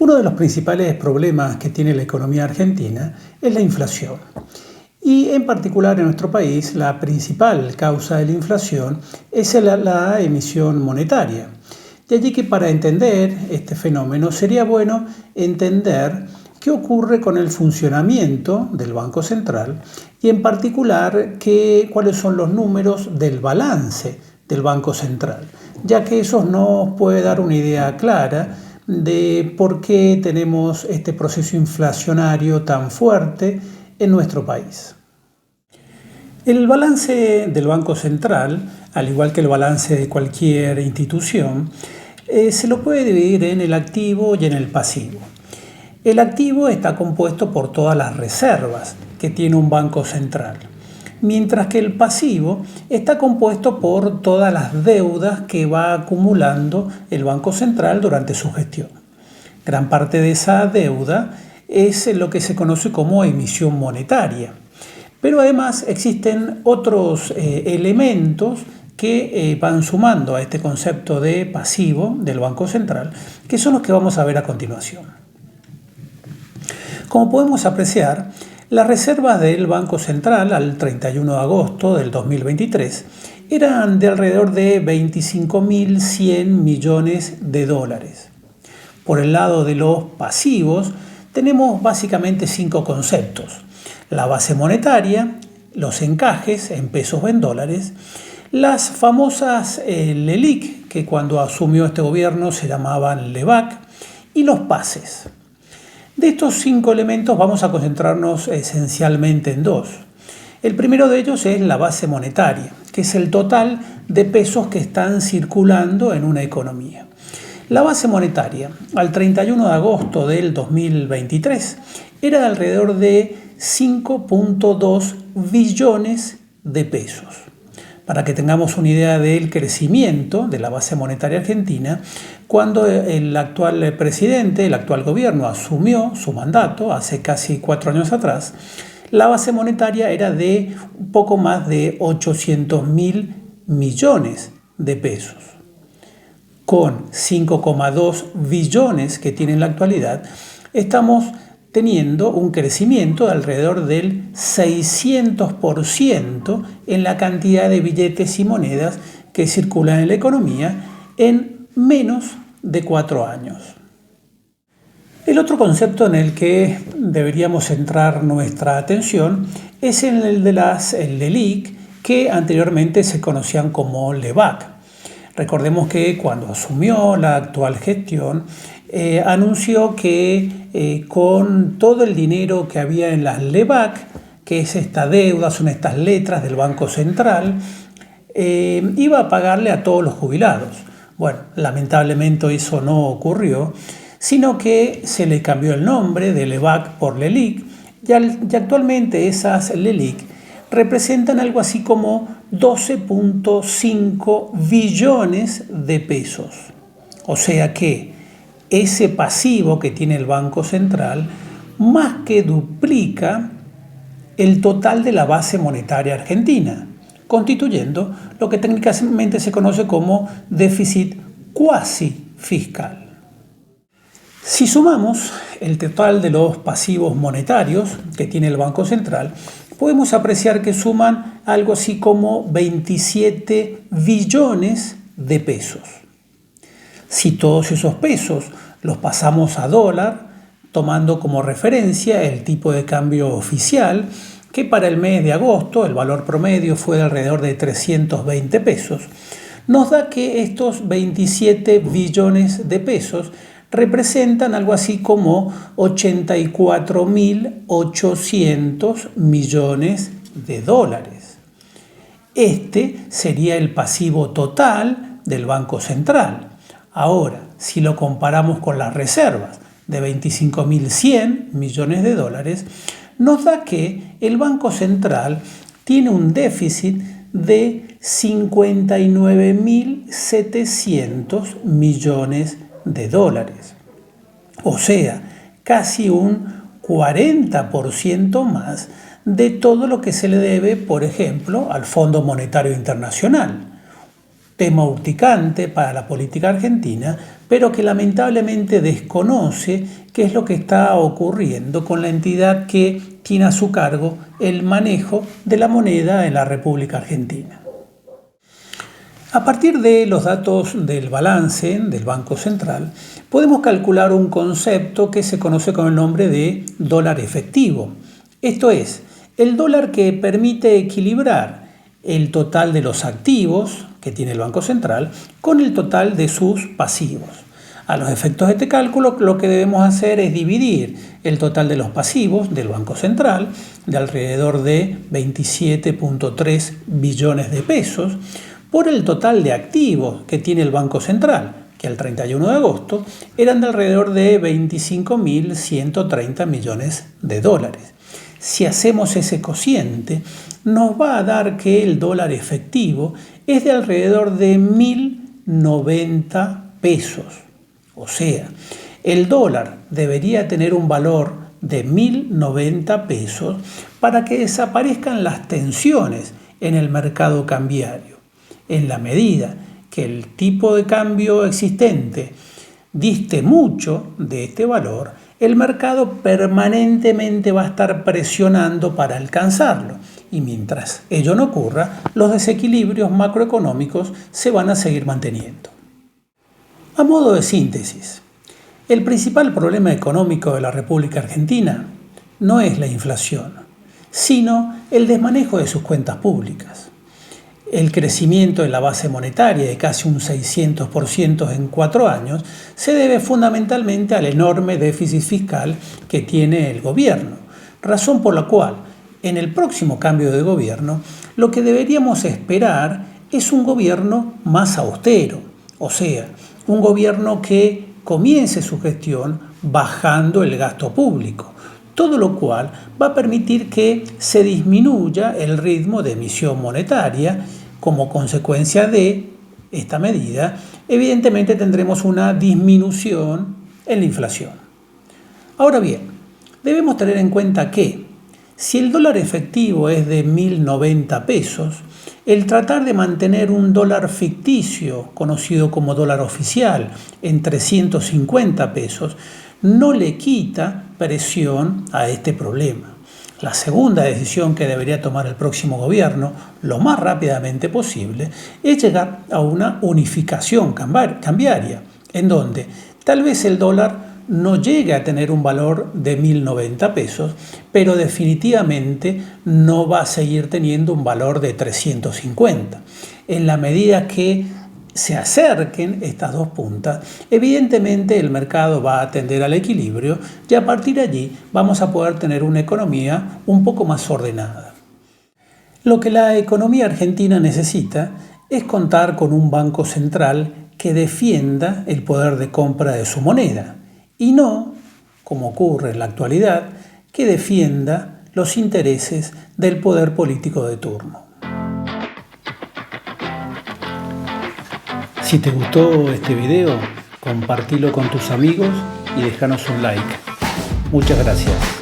Uno de los principales problemas que tiene la economía argentina es la inflación. Y en particular en nuestro país, la principal causa de la inflación es la emisión monetaria. De allí que para entender este fenómeno sería bueno entender qué ocurre con el funcionamiento del Banco Central y en particular cuáles son los números del balance del Banco Central, ya que eso nos puede dar una idea clara de por qué tenemos este proceso inflacionario tan fuerte en nuestro país. El balance del Banco Central, al igual que el balance de cualquier institución, se lo puede dividir en el activo y en el pasivo. El activo está compuesto por todas las reservas que tiene un banco central, mientras que el pasivo está compuesto por todas las deudas que va acumulando el Banco Central durante su gestión. Gran parte de esa deuda es lo que se conoce como emisión monetaria. Pero además existen otros elementos que van sumando a este concepto de pasivo del Banco Central, que son los que vamos a ver a continuación. Como podemos apreciar, las reservas del Banco Central al 31 de agosto del 2023 eran de alrededor de 25.100 millones de dólares. Por el lado de los pasivos, tenemos básicamente 5 conceptos: la base monetaria, los encajes en pesos o en dólares, las famosas LELIQ, que cuando asumió este gobierno se llamaban LEBAC, y los pases. De estos 5 elementos vamos a concentrarnos esencialmente en 2. El primero de ellos es la base monetaria, que es el total de pesos que están circulando en una economía. La base monetaria, al 31 de agosto del 2023, era de alrededor de 5.2 billones de pesos. Para que tengamos una idea del crecimiento de la base monetaria argentina, cuando el actual presidente, el actual gobierno asumió su mandato hace casi 4 años atrás, la base monetaria era de un poco más de 800.000 millones de pesos. Con 5,2 billones que tiene en la actualidad, estamos teniendo un crecimiento de alrededor del 600% en la cantidad de billetes y monedas que circulan en la economía en menos de 4 años. El otro concepto en el que deberíamos centrar nuestra atención es en el de las LELIQ, que anteriormente se conocían como LEBAC. Recordemos que cuando asumió la actual gestión, anunció que con todo el dinero que había en las LEBAC, que es esta deuda, son estas letras del Banco Central, iba a pagarle a todos los jubilados. Bueno, lamentablemente eso no ocurrió, sino que se le cambió el nombre de LEBAC por LELIQ, y actualmente esas LELIQ representan algo así como 12.5 billones de pesos. O sea que ese pasivo que tiene el Banco Central más que duplica el total de la base monetaria argentina, constituyendo lo que técnicamente se conoce como déficit cuasi fiscal. Si sumamos el total de los pasivos monetarios que tiene el Banco Central, podemos apreciar que suman algo así como 27 billones de pesos. Si todos esos pesos los pasamos a dólar, tomando como referencia el tipo de cambio oficial, que para el mes de agosto el valor promedio fue de alrededor de 320 pesos, nos da que estos 27 billones de pesos representan algo así como 84.800 millones de dólares. Este sería el pasivo total del Banco Central. Ahora, si lo comparamos con las reservas de 25.100 millones de dólares, nos da que el Banco Central tiene un déficit de 59.700 millones de dólares. O sea, casi un 40% más de todo lo que se le debe, por ejemplo, al Fondo Monetario Internacional. tema urticante para la política argentina, pero que lamentablemente desconoce qué es lo que está ocurriendo con la entidad que tiene a su cargo el manejo de la moneda en la República Argentina. A partir de los datos del balance del Banco Central, podemos calcular un concepto que se conoce con el nombre de dólar efectivo. Esto es, el dólar que permite equilibrar el total de los activos que tiene el Banco Central con el total de sus pasivos. A los efectos de este cálculo, lo que debemos hacer es dividir el total de los pasivos del Banco Central, de alrededor de 27.3 billones de pesos, por el total de activos que tiene el Banco Central, que al 31 de agosto eran de alrededor de 25.130 millones de dólares. Si hacemos ese cociente, nos va a dar que el dólar efectivo es de alrededor de 1.090 pesos. O sea, el dólar debería tener un valor de 1.090 pesos para que desaparezcan las tensiones en el mercado cambiario. En la medida que el tipo de cambio existente diste mucho de este valor, el mercado permanentemente va a estar presionando para alcanzarlo. Y mientras ello no ocurra, los desequilibrios macroeconómicos se van a seguir manteniendo. A modo de síntesis, el principal problema económico de la República Argentina no es la inflación, sino el desmanejo de sus cuentas públicas. El crecimiento de la base monetaria de casi un 600% en 4 años se debe fundamentalmente al enorme déficit fiscal que tiene el gobierno, razón por la cual en el próximo cambio de gobierno lo que deberíamos esperar es un gobierno más austero, o sea, un gobierno que comience su gestión bajando el gasto público, todo lo cual va a permitir que se disminuya el ritmo de emisión monetaria. Como consecuencia de esta medida, evidentemente tendremos una disminución en la inflación. Ahora bien, debemos tener en cuenta que si el dólar efectivo es de 1.090 pesos, el tratar de mantener un dólar ficticio, conocido como dólar oficial, en 350 pesos, no le quita presión a este problema. La segunda decisión que debería tomar el próximo gobierno, lo más rápidamente posible, es llegar a una unificación cambiaria, en donde tal vez el dólar no llegue a tener un valor de 1.090 pesos, pero definitivamente no va a seguir teniendo un valor de 350. En la medida que se acerquen estas dos puntas, evidentemente el mercado va a tender al equilibrio y a partir de allí vamos a poder tener una economía un poco más ordenada. Lo que la economía argentina necesita es contar con un banco central que defienda el poder de compra de su moneda y no, como ocurre en la actualidad, que defienda los intereses del poder político de turno. Si te gustó este video, compartilo con tus amigos y déjanos un like. Muchas gracias.